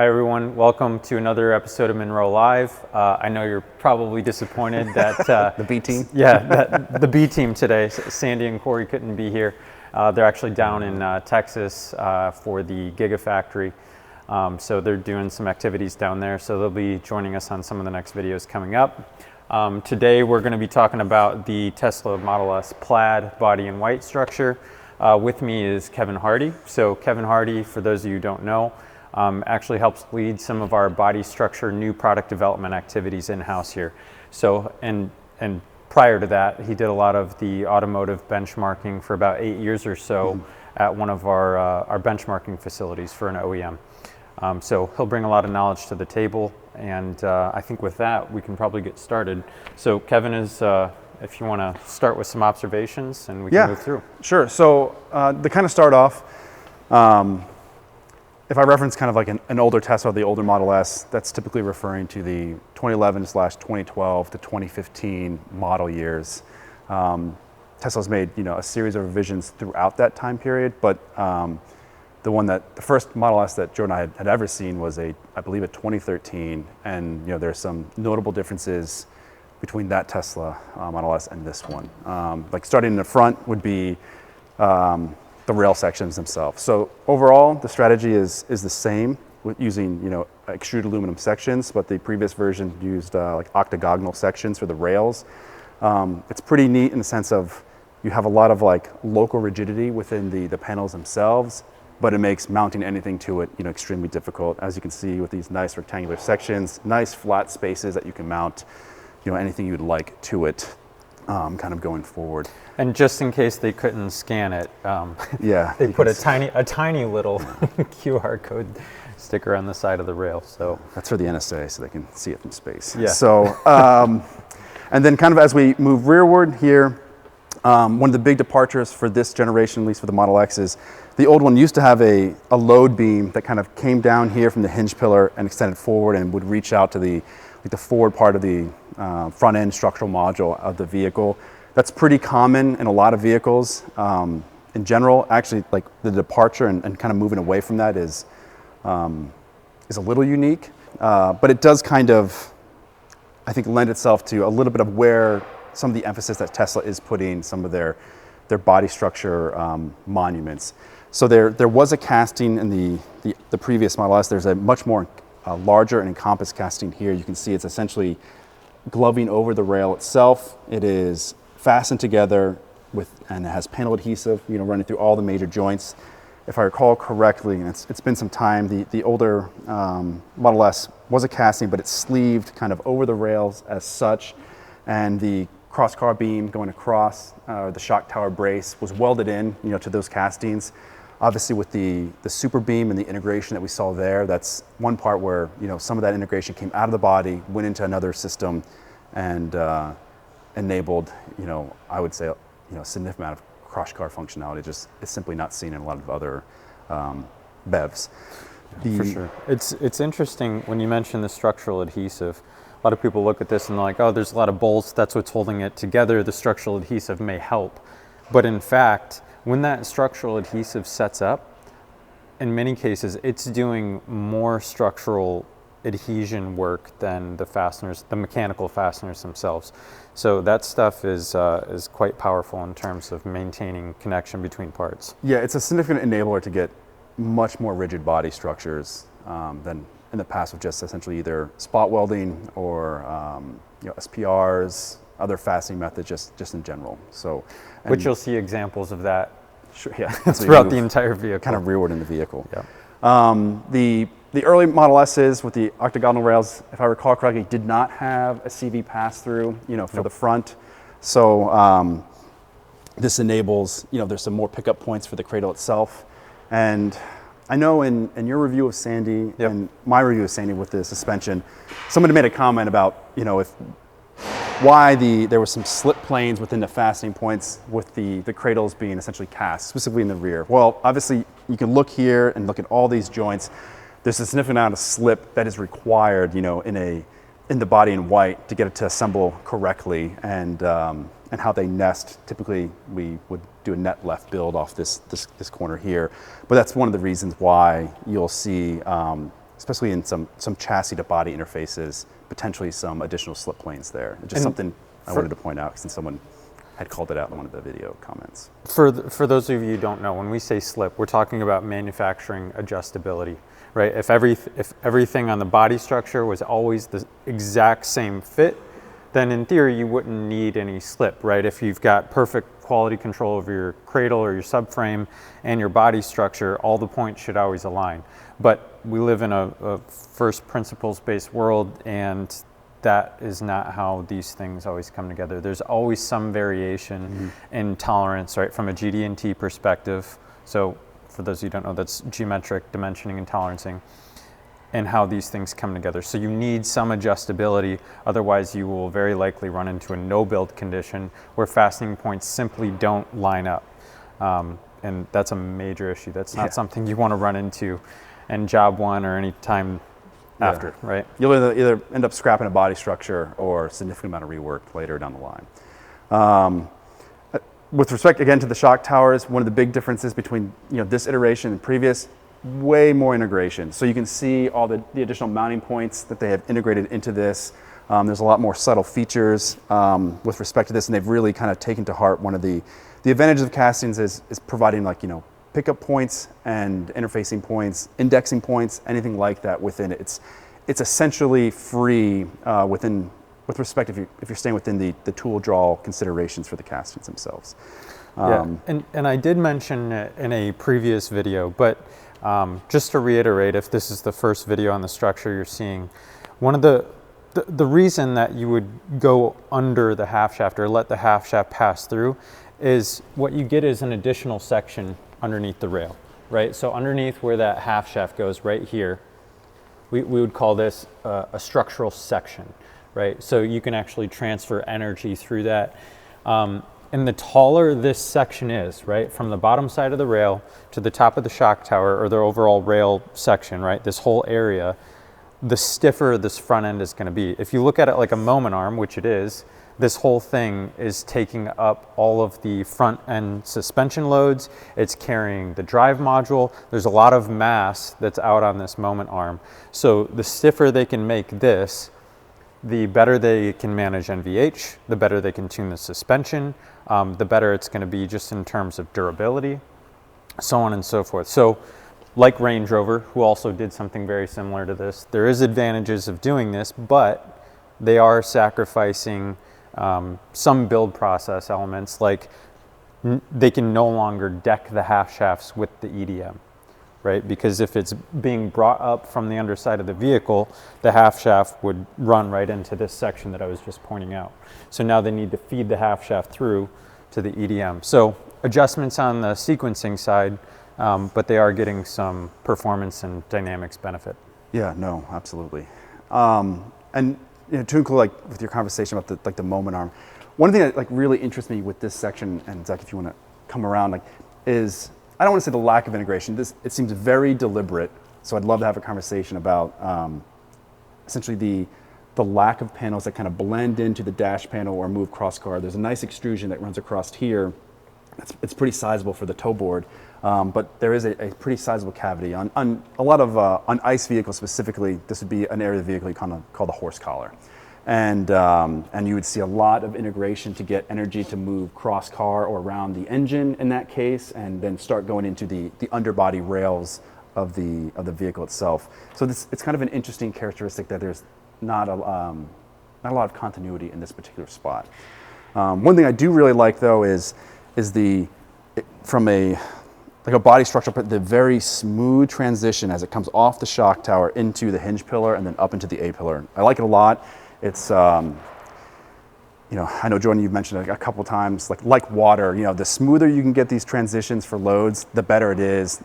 Hi everyone, welcome to another episode of Munro Live. I know you're probably disappointed that the B team? Yeah, the B team today. Sandy and Corey couldn't be here. They're actually down in Texas for the Gigafactory. So they're doing some activities down there. So they'll be joining us on some of the next videos coming up. Today we're going to be talking about the Tesla Model S Plaid Body in white structure. With me is Kevin Hardy. So Kevin Hardy, for those of you who don't know, actually helps lead some of our body structure new product development activities in-house here. So, and prior to that, he did a lot of the automotive benchmarking for about 8 years or so at one of our benchmarking facilities for an OEM. So he'll bring a lot of knowledge to the table, and I think with that, we can probably get started. So Kevin, if you want to start with some observations and we can move through. Sure. So to kind of start off, if I reference kind of like an older Tesla, the older Model S, that's typically referring to the 2011/2012 to 2015 model years. Tesla's made a series of revisions throughout that time period, but the first Model S that Joe and I had ever seen was I believe a 2013, and there's some notable differences between that Tesla Model S and this one. Like starting in the front would be the rail sections themselves. So overall, the strategy is the same with using extruded aluminum sections, but the previous version used like octagonal sections for the rails. It's pretty neat in the sense of you have a lot of like local rigidity within the panels themselves, but it makes mounting anything to it extremely difficult. As you can see with these nice rectangular sections, nice flat spaces that you can mount anything you'd like to it. Kind of going forward. And just in case they couldn't scan it, they put a tiny little QR code sticker on the side of the rail. So that's for the NSA, so they can see it from space. Yeah. So, and then kind of as we move rearward here, one of the big departures for this generation, at least for the Model X, is the old one used to have a load beam that kind of came down here from the hinge pillar and extended forward and would reach out to the forward part of the front end structural module of the vehicle. That's pretty common in a lot of vehicles. In general, actually, like the departure and kind of moving away from that is a little unique, but it does kind of, I think, lend itself to a little bit of where some of the emphasis that Tesla is putting some of their body structure monuments. So there was a casting in the previous Model S. There's a much more larger and encompassed casting here. You can see it's essentially gloving over the rail itself. It is fastened together and it has panel adhesive, running through all the major joints. If I recall correctly, and it's been some time, the older Model S was a casting, but it's sleeved kind of over the rails as such, and the cross-car beam going across the shock tower brace was welded in, to those castings. Obviously, with the super beam and the integration that we saw there, that's one part where some of that integration came out of the body, went into another system, and enabled I would say a significant amount of cross-car functionality. Just it's simply not seen in a lot of other BEVs. For sure, it's interesting when you mention the structural adhesive. A lot of people look at this and they're like, oh, there's a lot of bolts. That's what's holding it together. The structural adhesive may help, but in fact, when that structural adhesive sets up, in many cases, it's doing more structural adhesion work than the fasteners, the mechanical fasteners themselves. So that stuff is quite powerful in terms of maintaining connection between parts. Yeah, it's a significant enabler to get much more rigid body structures than in the past with just essentially either spot welding or SPRs, other fastening methods, just in general. So, which you'll see examples of that. Sure, yeah. Throughout the entire vehicle. Kind of rearward in the vehicle. Yeah. The early Model S's with the octagonal rails, if I recall correctly, did not have a CV pass-through, for the front. So this enables, there's some more pickup points for the cradle itself. And I know in your review of Sandy and my review of Sandy with the suspension, somebody made a comment about, why there were some slip planes within the fastening points with the cradles being essentially cast, specifically in the rear. Well, obviously, you can look here and look at all these joints. There's a significant amount of slip that is required, in the body in white to get it to assemble correctly, and how they nest. Typically, we would do a net left build off this corner here, but that's one of the reasons why you'll see especially in some chassis to body interfaces, potentially some additional slip planes there. It's just something I wanted to point out since someone had called it out in one of the video comments. For those of you who don't know, when we say slip, we're talking about manufacturing adjustability, right? If everything on the body structure was always the exact same fit, then in theory you wouldn't need any slip, right? If you've got perfect quality control over your cradle or your subframe and your body structure, all the points should always align. But we live in a first principles based world, and that is not how these things always come together. There's always some variation in tolerance, right, from a GD&T perspective. So for those of you who don't know, that's geometric dimensioning and tolerancing, and how these things come together. So you need some adjustability, otherwise you will very likely run into a no-build condition where fastening points simply don't line up. And that's a major issue. That's not something you want to run into in job one or any time after, right? You'll either end up scrapping a body structure or a significant amount of rework later down the line. With respect, again, to the shock towers, one of the big differences between this iteration and previous, way more integration. So you can see all the additional mounting points that they have integrated into this. There's a lot more subtle features with respect to this, and they've really kind of taken to heart one of the advantages of castings is providing pickup points and interfacing points, indexing points, anything like that within it. It's essentially free with respect if you're staying within the tool draw considerations for the castings themselves. And I did mention it in a previous video, but just to reiterate, if this is the first video on the structure you're seeing, one of the reason that you would go under the half shaft or let the half shaft pass through is what you get is an additional section underneath the rail, right? So underneath where that half shaft goes right here, we would call this a structural section, right? So you can actually transfer energy through that. And the taller this section is, right, from the bottom side of the rail to the top of the shock tower or the overall rail section, right, this whole area, the stiffer this front end is going to be. If you look at it like a moment arm, which it is, this whole thing is taking up all of the front end suspension loads. It's carrying the drive module. There's a lot of mass that's out on this moment arm. So the stiffer they can make this, the better they can manage NVH, the better they can tune the suspension, the better it's going to be just in terms of durability, so on and so forth. So like Range Rover, who also did something very similar to this, there is advantages of doing this, but they are sacrificing some build process elements, like they can no longer deck the half shafts with the EDM, right? Because if it's being brought up from the underside of the vehicle, the half shaft would run right into this section that I was just pointing out. So now they need to feed the half shaft through to the EDM. So adjustments on the sequencing side, but they are getting some performance and dynamics benefit. Yeah, no, absolutely. And to include with your conversation about the moment arm, one thing that really interests me with this section, and Zach, if you want to come around, is I don't want to say the lack of integration. It seems very deliberate. So I'd love to have a conversation about essentially the lack of panels that kind of blend into the dash panel or move cross car. There's a nice extrusion that runs across here. It's pretty sizable for the toe board, but there is a pretty sizable cavity on a lot of on ICE vehicles specifically. This would be an area of the vehicle you kind of call the horse collar, and you would see a lot of integration to get energy to move cross car or around the engine in that case, and then start going into the underbody rails of the vehicle itself. So it's kind of an interesting characteristic that there's not a lot of continuity in this particular spot. One thing I do really like though is from a body structure, but the very smooth transition as it comes off the shock tower into the hinge pillar and then up into the A pillar. I like it a lot. It's I know Jordan, you've mentioned it a couple times, like water. The smoother you can get these transitions for loads, the better it is.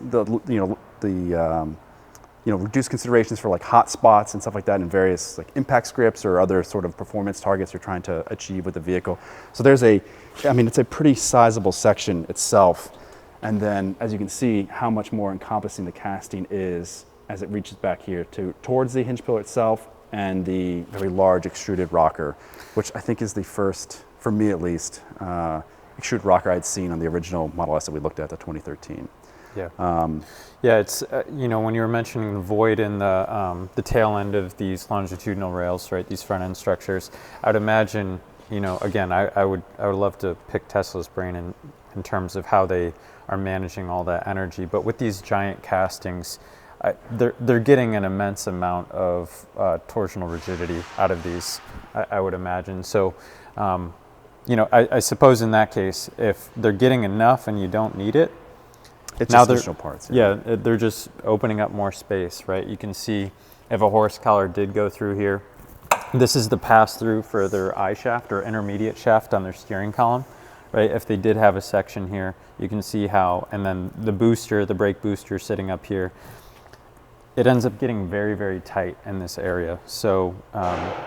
Reduce considerations for hot spots and stuff like that in various impact scripts or other sort of performance targets you're trying to achieve with the vehicle. So there's it's a pretty sizable section itself. And then as you can see how much more encompassing the casting is as it reaches back here towards the hinge pillar itself and the very large extruded rocker, which I think is the first, for me at least, extruded rocker I'd seen on the original Model S that we looked at, the 2013. Yeah, it's you know, when you were mentioning the void in the tail end of these longitudinal rails, right? These front end structures, I'd imagine, you know, again, I would love to pick Tesla's brain in terms of how they are managing all that energy. But with these giant castings, they're getting an immense amount of torsional rigidity out of these, I would imagine. So, you know, I suppose in that case, if they're getting enough and you don't need it, it's now just additional parts. Yeah, they're just opening up more space, right? You can see if a horse collar did go through here, this is the pass-through for their I shaft or intermediate shaft on their steering column, right? If they did have a section here, you can see how, and then the booster, the brake booster sitting up here, it ends up getting very, very tight in this area. So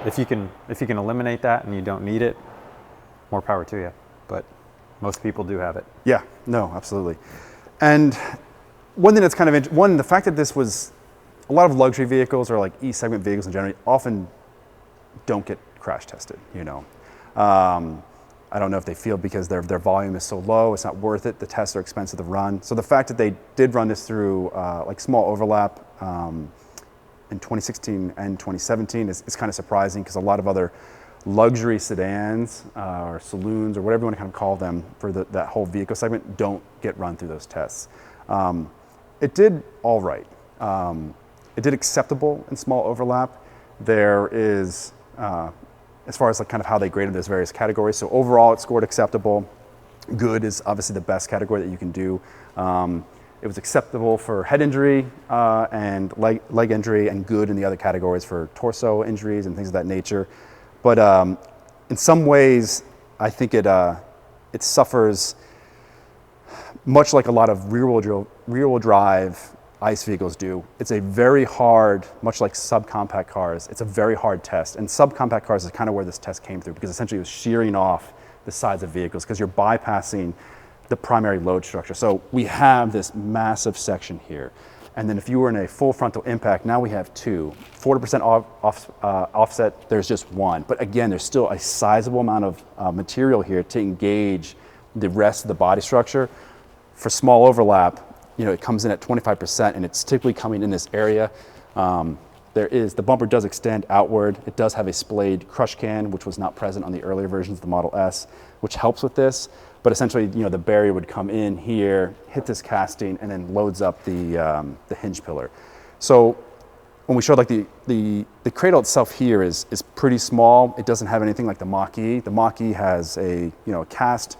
if you can eliminate that and you don't need it, more power to you. But most people do have it. Yeah, no, absolutely. And one thing that's kind of, the fact that this was, a lot of luxury vehicles or like E-segment vehicles in general often don't get crash tested, you know. I don't know if they feel because their volume is so low, it's not worth it. The tests are expensive to run. So the fact that they did run this through like small overlap in 2016 and 2017 is kind of surprising, because a lot of other luxury sedans or saloons or whatever you want to kind of call them for that whole vehicle segment don't get run through those tests. It did all right. It did acceptable in small overlap. There is, as far as like kind of how they graded those various categories. So overall it scored acceptable. Good is obviously the best category that you can do. It was acceptable for head injury and leg injury, and good in the other categories for torso injuries and things of that nature. But in some ways, I think it suffers much like a lot of rear-wheel drive ICE vehicles do. It's a very hard, much like subcompact cars, it's a very hard test. And subcompact cars is kind of where this test came through, because essentially it was shearing off the sides of vehicles because you're bypassing the primary load structure. So we have this massive section here. And then if you were in a full frontal impact, now we have two. 40% offset, there's just one. But again, there's still a sizable amount of material here to engage the rest of the body structure. For small overlap, you know, it comes in at 25%, and it's typically coming in this area. The bumper does extend outward. It does have a splayed crush can, which was not present on the earlier versions of the Model S, which helps with this. But essentially, you know, the barrier would come in here, hit this casting, and then loads up the hinge pillar. So when we showed like the cradle itself here is pretty small. It doesn't have anything like the Mach-E. The Mach-E has a cast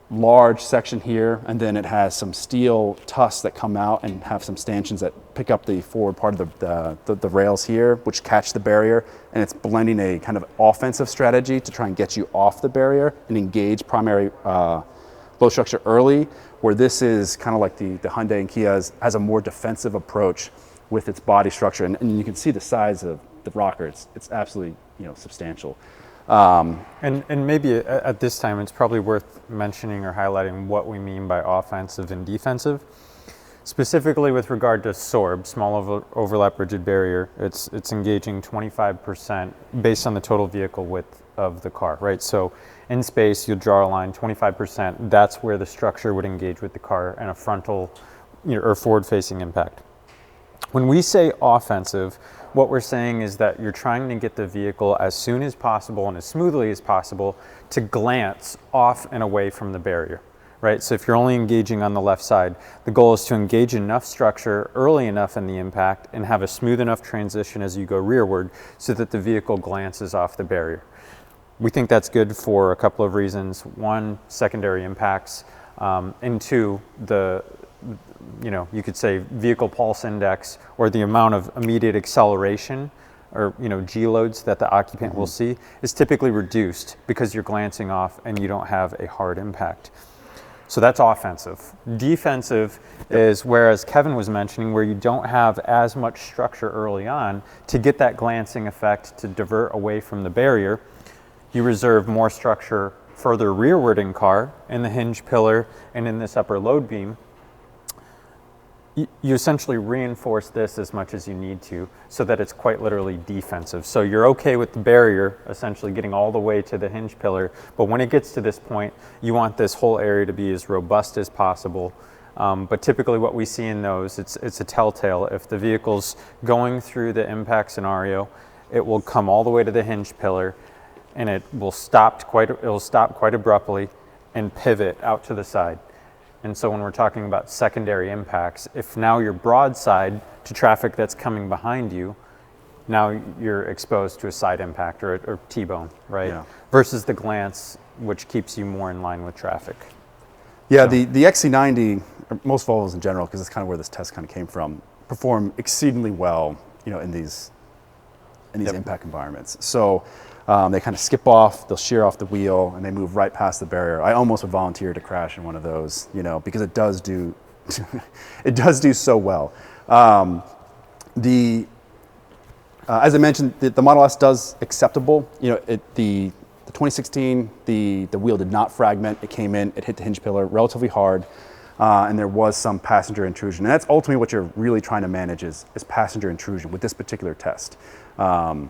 large section here, and then it has some steel tusks that come out and have some stanchions that pick up the forward part of the rails here, which catch the barrier, and it's blending a kind of offensive strategy to try and get you off the barrier and engage primary load structure early, where this is kind of like the Hyundai and Kia has a more defensive approach with its body structure, and you can see the size of the rocker. It's absolutely substantial. And maybe at this time, it's probably worth mentioning or highlighting what we mean by offensive and defensive. Specifically with regard to SORB, small overlap rigid barrier, it's engaging 25% based on the total vehicle width of the car, right? So in space, you'll draw a line, 25%, that's where the structure would engage with the car and a frontal or forward-facing impact. When we say offensive, what we're saying is that you're trying to get the vehicle as soon as possible and as smoothly as possible to glance off and away from the barrier, right? So if you're only engaging on the left side, the goal is to engage enough structure early enough in the impact and have a smooth enough transition as you go rearward so that the vehicle glances off the barrier. We think that's good for a couple of reasons. One, secondary impacts, and two, you could say vehicle pulse index, or the amount of immediate acceleration or G loads that the occupant will see is typically reduced because you're glancing off and you don't have a hard impact. So that's offensive. Defensive is whereas Kevin was mentioning, where you don't have as much structure early on to get that glancing effect to divert away from the barrier. You reserve more structure further rearward in car, in the hinge pillar and in this upper load beam. You essentially reinforce this as much as you need to so that it's quite literally defensive. So you're okay with the barrier essentially getting all the way to the hinge pillar, but when it gets to this point, you want this whole area to be as robust as possible But typically what we see in those, it's a telltale. If the vehicle's going through the impact scenario, it will come all the way to the hinge pillar, and it'll stop quite abruptly and pivot out to the side. And so when we're talking about secondary impacts, if now you're broadside to traffic that's coming behind you, now you're exposed to a side impact or T-bone, right? Yeah. Versus the glance, which keeps you more in line with traffic. Yeah, the XC90, or most Volvos in general, because it's kind of where this test kind of came from, perform exceedingly well, in these impact environments. So they kind of skip off, they'll shear off the wheel, and they move right past the barrier. I almost would volunteer to crash in one of those, because it does do, it does do so well. As I mentioned, the Model S does acceptable. The 2016, the wheel did not fragment. It came in, it hit the hinge pillar relatively hard, and there was some passenger intrusion. And that's ultimately what you're really trying to manage is passenger intrusion with this particular test. There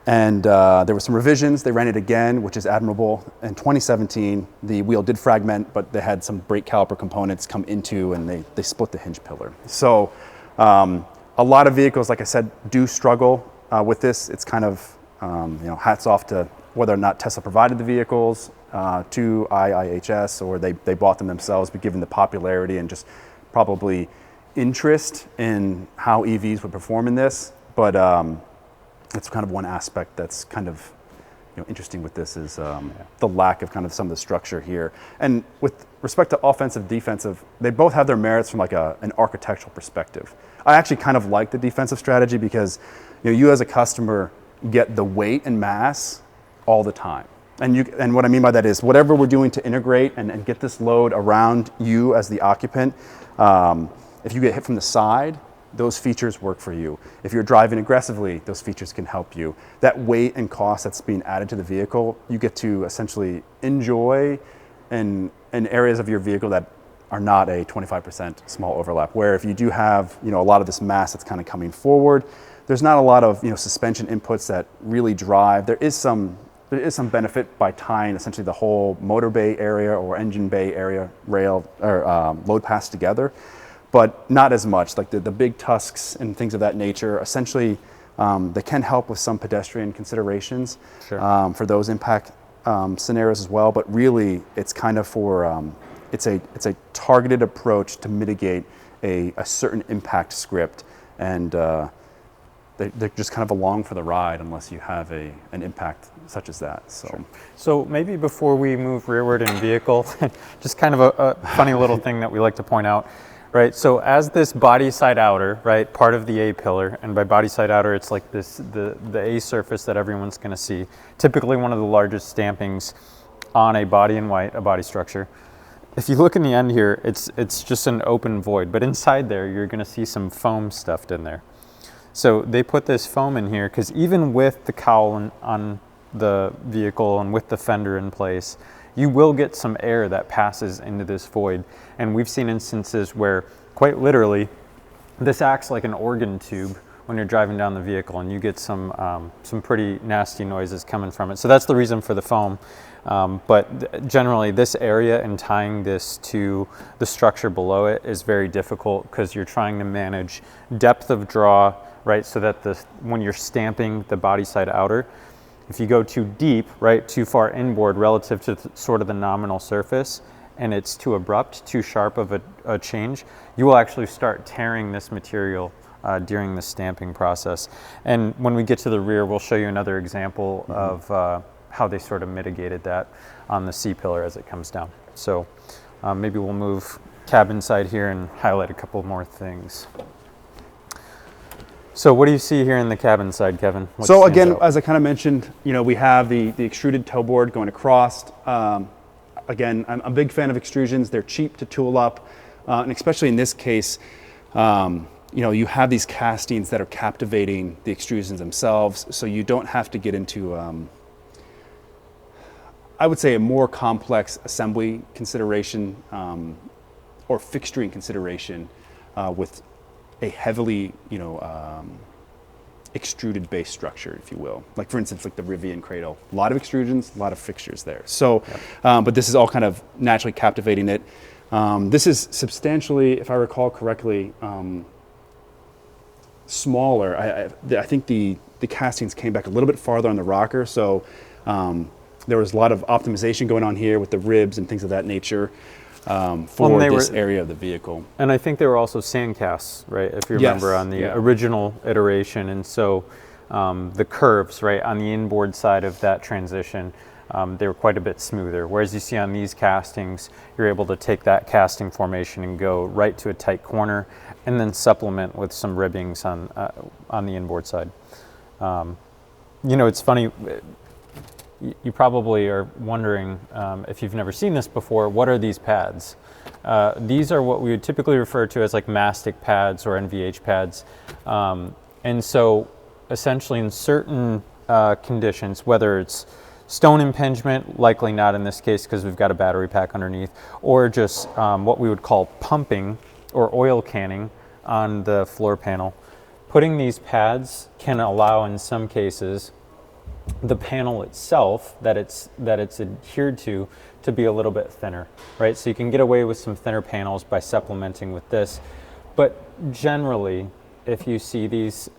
were some revisions. They ran it again, which is admirable. In 2017, the wheel did fragment, but they had some brake caliper components come into, and they split the hinge pillar. So a lot of vehicles, like I said, do struggle with this. It's kind of, hats off to whether or not Tesla provided the vehicles to IIHS, or they bought them themselves, but given the popularity and just probably interest in how EVs would perform in this. But it's kind of one aspect that's kind of interesting with this is the lack of kind of some of the structure here. And with respect to offensive, defensive, they both have their merits from like an architectural perspective. I actually kind of like the defensive strategy because you as a customer get the weight and mass all the time. And what I mean by that is whatever we're doing to integrate and get this load around you as the occupant, if you get hit from the side, those features work for you. If you're driving aggressively, those features can help you. That weight and cost that's being added to the vehicle, you get to essentially enjoy in areas of your vehicle that are not a 25% small overlap, where if you do have a lot of this mass that's kind of coming forward, there's not a lot of suspension inputs that really drive. There is some benefit by tying essentially the whole motor bay area or engine bay area rail or load pass together, but not as much. Like the big tusks and things of that nature, essentially they can help with some pedestrian considerations. Sure. For those impact scenarios as well, but really it's kind of for, it's a targeted approach to mitigate a certain impact script, and they're just kind of along for the ride unless you have an impact such as that. So, sure. So maybe before we move rearward in vehicle, just kind of a funny little thing that we like to point out, right? So as this body side outer, right, part of the A pillar, and by body side outer, it's like this the A surface that everyone's going to see. Typically one of the largest stampings on a body in white, a body structure. If you look in the end here, it's just an open void, but inside there you're going to see some foam stuffed in there. So they put this foam in here because even with the cowl on the vehicle and with the fender in place, you will get some air that passes into this void. And we've seen instances where, quite literally, this acts like an organ tube when you're driving down the vehicle, and you get some pretty nasty noises coming from it. So that's the reason for the foam. But generally, this area and tying this to the structure below it is very difficult because you're trying to manage depth of draw, right? So that when you're stamping the body side outer, if you go too deep, right, too far inboard relative to sort of the nominal surface, and it's too abrupt, too sharp of a change, you will actually start tearing this material during the stamping process. And when we get to the rear, we'll show you another example of how they sort of mitigated that on the C pillar as it comes down. So maybe we'll move cabin side here and highlight a couple more things. So what do you see here in the cabin side, Kevin? What so stands again, out? as I kind of mentioned, we have the extruded toe board going across. Again, I'm a big fan of extrusions. They're cheap to tool up, and especially in this case, you have these castings that are captivating the extrusions themselves, so you don't have to get into, I would say, a more complex assembly consideration or fixturing consideration with a heavily, extruded base structure, if you will. Like for instance, like the Rivian cradle, a lot of extrusions, a lot of fixtures there. So, but this is all kind of naturally captivating it. This is substantially, if I recall correctly, smaller. I think the castings came back a little bit farther on the rocker, so there was a lot of optimization going on here with the ribs and things of that nature for this area of the vehicle. And I think they were also sand casts, right? If you remember on the original iteration, and so the curves, right, on the inboard side of that transition, they were quite a bit smoother. Whereas you see on these castings, you're able to take that casting formation and go right to a tight corner, and then supplement with some ribbings on the inboard side. You know, it's funny. You probably are wondering, if you've never seen this before, what are these pads? These are what we would typically refer to as like mastic pads or NVH pads. And so essentially in certain conditions, whether it's stone impingement, likely not in this case because we've got a battery pack underneath, or just what we would call pumping or oil canning on the floor panel, putting these pads can allow in some cases the panel itself that it's adhered to be a little bit thinner, right? So you can get away with some thinner panels by supplementing with this. But generally, if you see these,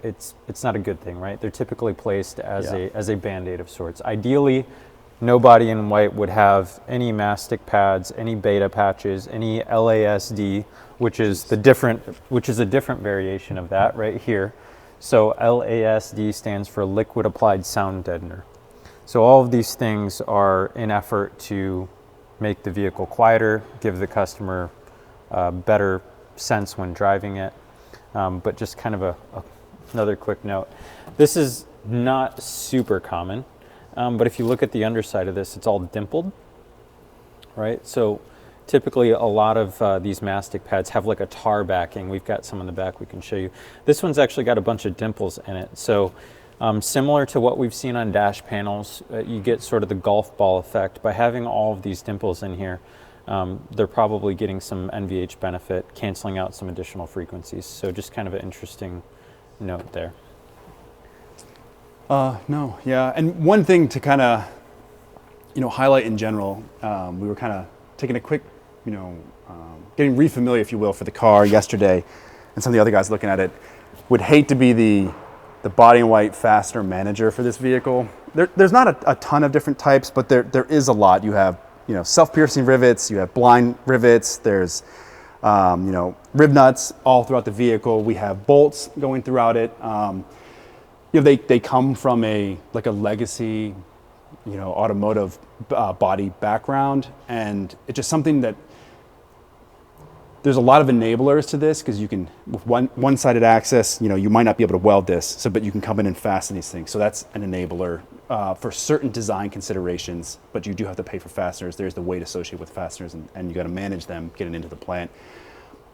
it's not a good thing, right? They're typically placed as a Band-Aid of sorts. Ideally, no body in white would have any mastic pads, any beta patches, any LASD, which is a different variation of that right here. So LASD stands for liquid applied sound deadener. So all of these things are in effort to make the vehicle quieter, give the customer a better sense when driving it. But just kind of another quick note. This is not super common, but if you look at the underside of this, it's all dimpled, right? So typically a lot of these mastic pads have like a tar backing. We've got some in the back we can show you. This one's actually got a bunch of dimples in it. So similar to what we've seen on dash panels, you get sort of the golf ball effect. By having all of these dimples in here, they're probably getting some NVH benefit, canceling out some additional frequencies. So just kind of an interesting note there. No, yeah. And one thing to kind of, highlight in general, we were kind of taking a quick, getting refamiliar, if you will, for the car yesterday, and some of the other guys looking at it would hate to be the body in white fastener manager for this vehicle. There's not a ton of different types, but there is a lot. You have, self-piercing rivets, you have blind rivets, there's, rib nuts all throughout the vehicle. We have bolts going throughout it. They come from a legacy, automotive body background, and it's just something that there's a lot of enablers to this, because you can, with one-sided access, you might not be able to weld this, but you can come in and fasten these things. So that's an enabler for certain design considerations, but you do have to pay for fasteners. There's the weight associated with fasteners, and you got to manage them getting into the plant.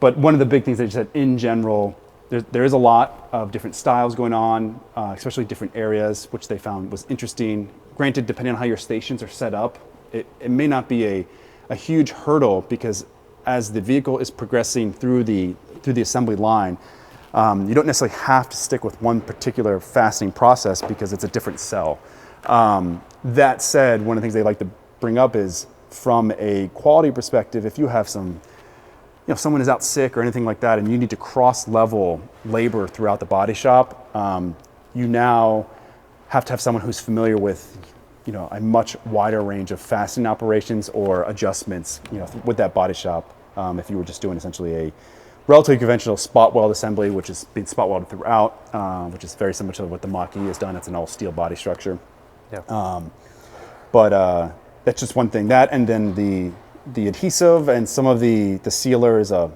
But one of the big things that you said, in general, there is a lot of different styles going on, especially different areas, which they found was interesting. Granted, depending on how your stations are set up, it may not be a huge hurdle, because as the vehicle is progressing through the assembly line, you don't necessarily have to stick with one particular fastening process because it's a different cell. That said, one of the things they like to bring up is, from a quality perspective, if you have some, if someone is out sick or anything like that, and you need to cross-level labor throughout the body shop, you now have to have someone who's familiar with, a much wider range of fastening operations or adjustments, with that body shop. If you were just doing essentially a relatively conventional spot weld assembly, which is being spot welded throughout, which is very similar to what the Mach-E has done. It's an all steel body structure. Yeah. But that's just one thing. That, and then the adhesive and some of the sealer is a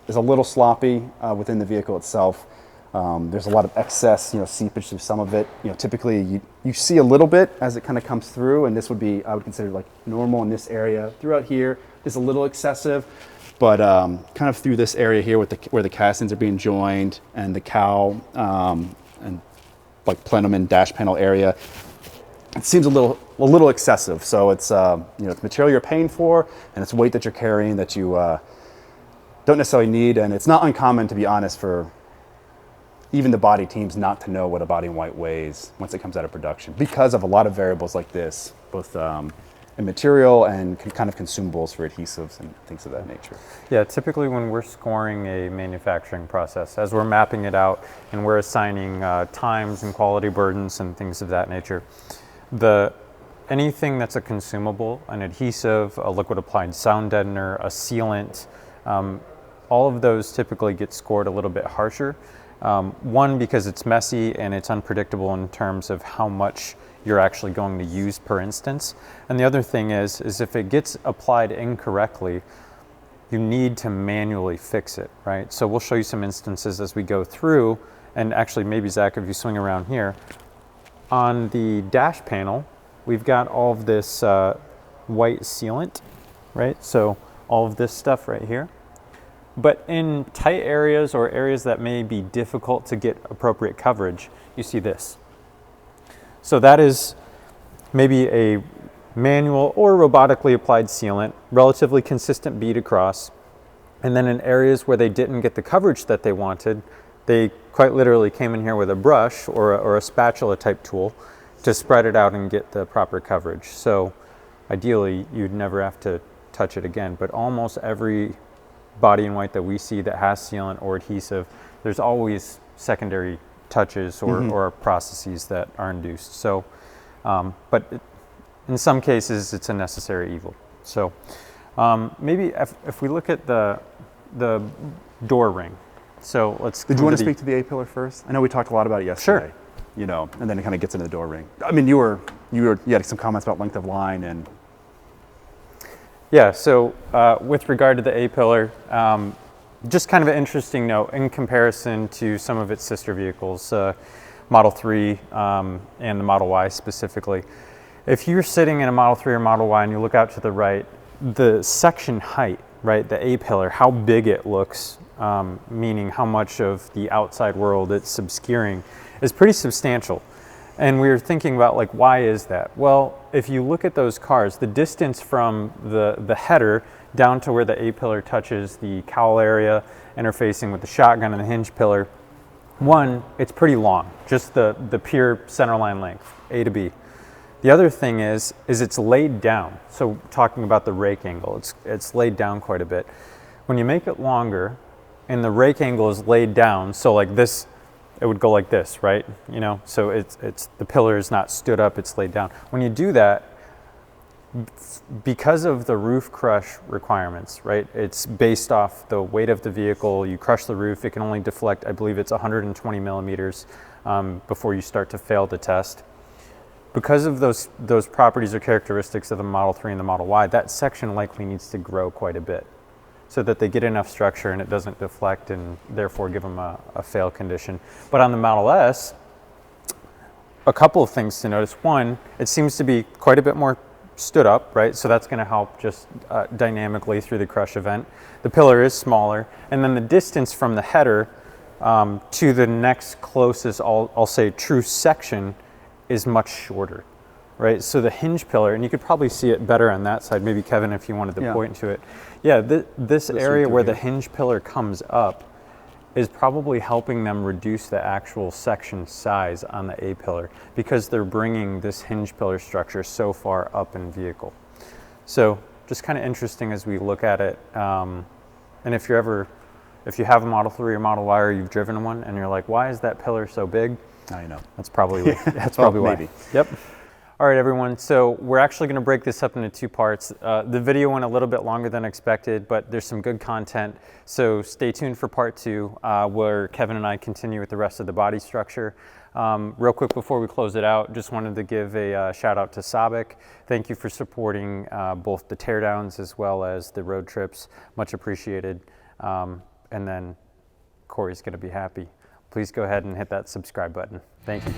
little sloppy within the vehicle itself. There's a lot of excess, seepage through some of it. Typically you see a little bit as it kind of comes through, and this would be, I would consider, like normal in this area. Throughout here is a little excessive, but kind of through this area here where the castings are being joined, and the cowl and like plenum and dash panel area, it seems a little excessive. So it's it's material you're paying for, and it's weight that you're carrying that you don't necessarily need. And it's not uncommon, to be honest, for even the body teams not to know what a body in white weighs once it comes out of production, because of a lot of variables like this, both in material and kind of consumables for adhesives and things of that nature. Yeah, typically when we're scoring a manufacturing process, as we're mapping it out and we're assigning times and quality burdens and things of that nature, anything that's a consumable, an adhesive, a liquid applied sound deadener, a sealant, all of those typically get scored a little bit harsher. One, because it's messy and it's unpredictable in terms of how much you're actually going to use per instance. And the other thing is if it gets applied incorrectly, you need to manually fix it, right? So we'll show you some instances as we go through, and actually maybe Zach, if you swing around here, on the dash panel, we've got all of this white sealant, right? So all of this stuff right here. But in tight areas or areas that may be difficult to get appropriate coverage, you see this. So that is maybe a manual or robotically applied sealant, relatively consistent bead across. And then in areas where they didn't get the coverage that they wanted, they quite literally came in here with a brush or a spatula type tool to spread it out and get the proper coverage. So ideally, you'd never have to touch it again, but almost every body in white that we see that has sealant or adhesive, there's always secondary touches or processes that are induced. So, in some cases, it's a necessary evil. So maybe if we look at the door ring. So let's. Did you want to speak to the A-pillar first? I know we talked a lot about it yesterday. Sure. You know, and then it kind of gets into the door ring. I mean, you had some comments about length of line and. Yeah, so with regard to the A-pillar, just kind of an interesting note in comparison to some of its sister vehicles, Model 3 and the Model Y specifically. If you're sitting in a Model 3 or Model Y and you look out to the right, the section height, right, the A-pillar, how big it looks, meaning how much of the outside world it's obscuring, is pretty substantial. And we were thinking about, like, why is that? Well, if you look at those cars, the distance from the header down to where the A-pillar touches the cowl area, interfacing with the shotgun and the hinge pillar, one, it's pretty long, just the pure centerline length, A to B. The other thing is it's laid down. So talking about the rake angle, it's laid down quite a bit. When you make it longer and the rake angle is laid down, so like this, it would go like this, right? You know, so it's the pillar is not stood up, it's laid down. When you do that, because of the roof crush requirements, right? It's based off the weight of the vehicle. You crush the roof, it can only deflect, I believe it's 120 millimeters before you start to fail the test. Because of those properties or characteristics of the Model 3 and the Model Y, that section likely needs to grow quite a bit so that they get enough structure and it doesn't deflect and therefore give them a fail condition. But on the Model S, a couple of things to notice. One, it seems to be quite a bit more stood up, right? So that's going to help just dynamically through the crush event. The pillar is smaller, and then the distance from the header to the next closest, I'll say, true section is much shorter, right? So the hinge pillar, and you could probably see it better on that side, maybe Kevin, if you wanted to point to it. Yeah, this area where the hinge pillar comes up is probably helping them reduce the actual section size on the A-pillar because they're bringing this hinge pillar structure so far up in vehicle. So just kind of interesting as we look at it. And if you have a Model 3 or Model Y or you've driven one and you're like, why is that pillar so big? Now you know. That's probably why. Maybe. Yep. All right, everyone. So we're actually going to break this up into two parts. The video went a little bit longer than expected, but there's some good content. So stay tuned for part two, where Kevin and I continue with the rest of the body structure. Real quick before we close it out, just wanted to give a shout out to SABIC. Thank you for supporting both the teardowns as well as the road trips. Much appreciated. And then Corey's going to be happy. Please go ahead and hit that subscribe button. Thank you.